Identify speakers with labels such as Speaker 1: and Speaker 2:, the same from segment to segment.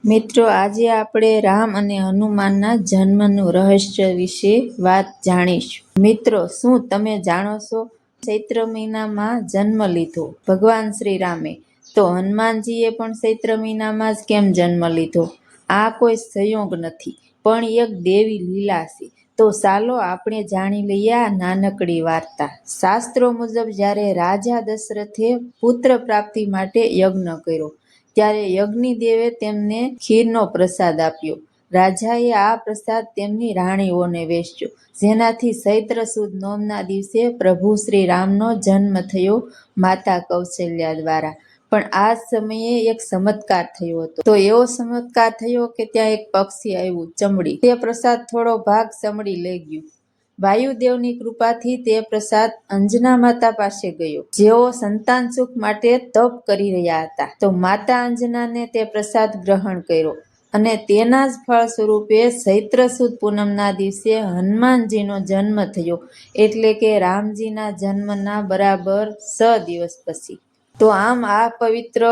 Speaker 1: મિત્રો, આજે આપણે રામ અને હનુમાનના જન્મનું રહસ્ય વિશે વાત જાણીશું. મિત્રો, શું તમે જાણો છો ચૈત્ર મહિનામાં જન્મ લીધો ભગવાન શ્રી રામે, તો હનુમાનજીએ પણ ચૈત્ર મહિનામાં જ કેમ જન્મ લીધો? આ કોઈ સંયોગ નથી, પણ એક દેવી લીલા છે. તો ચાલો આપણે જાણી લઈએ આ નાનકડી વાર્તા. શાસ્ત્રો મુજબ જ્યારે રાજા દશરથે પુત્ર પ્રાપ્તિ માટે યજ્ઞ કર્યો, ત્યારે યજ્ઞિદેવે તેમને ખીરનો પ્રસાદ આપ્યો. રાજાએ આ પ્રસાદ તેમની રાણીઓને વહેંચ્યો, જેનાથી ચૈત્ર સુદ નોમના દિવસે પ્રભુ શ્રી રામનો જન્મ થયો માતા કૌશલ્યા દ્વારા. પણ આ સમયે એક ચમત્કાર થયો હતો. તો એવો ચમત્કાર થયો કે ત્યાં એક પક્ષી આવ્યું, ચમડી. તે પ્રસાદ થોડો ભાગ ચમડી લઈ ગયું. વાયુદેવની કૃપાથી તે પ્રસાદ અંજના માતા પાસે ગયો, જેઓ સંતાન સુખ માટે તપ કરી રહ્યા હતા. તો માતા અંજનાને તે પ્રસાદ ગ્રહણ કર્યો, અને તેના જ ફળ સ્વરૂપે ચૈત્ર સુદ પૂનમના દિવસે હનુમાનજીનો જન્મ થયો, એટલે કે રામજીના જન્મના બરાબર 6 દિવસ પછી. તો આમ આ પવિત્ર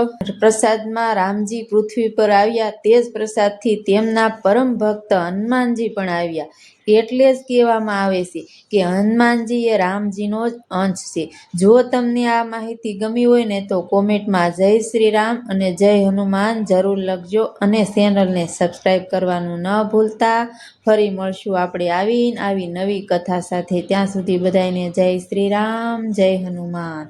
Speaker 1: પ્રસાદમાં રામજી પૃથ્વી પર આવ્યા, તે જ પ્રસાદથી તેમના પરમ ભક્ત હનુમાનજી પણ આવ્યા. એટલે જ કહેવામાં આવે છે કે હનુમાનજી એ રામજીનો જ અંશ છે. જો તમને આ માહિતી ગમી હોય ને, તો કોમેન્ટમાં જય શ્રી રામ અને જય હનુમાન જરૂર લખજો, અને ચેનલને સબસ્ક્રાઈબ કરવાનું ન ભૂલતા. ફરી મળશું આપણે આવી નવી કથા સાથે. ત્યાં સુધી બધાને જય શ્રી રામ, જય હનુમાન.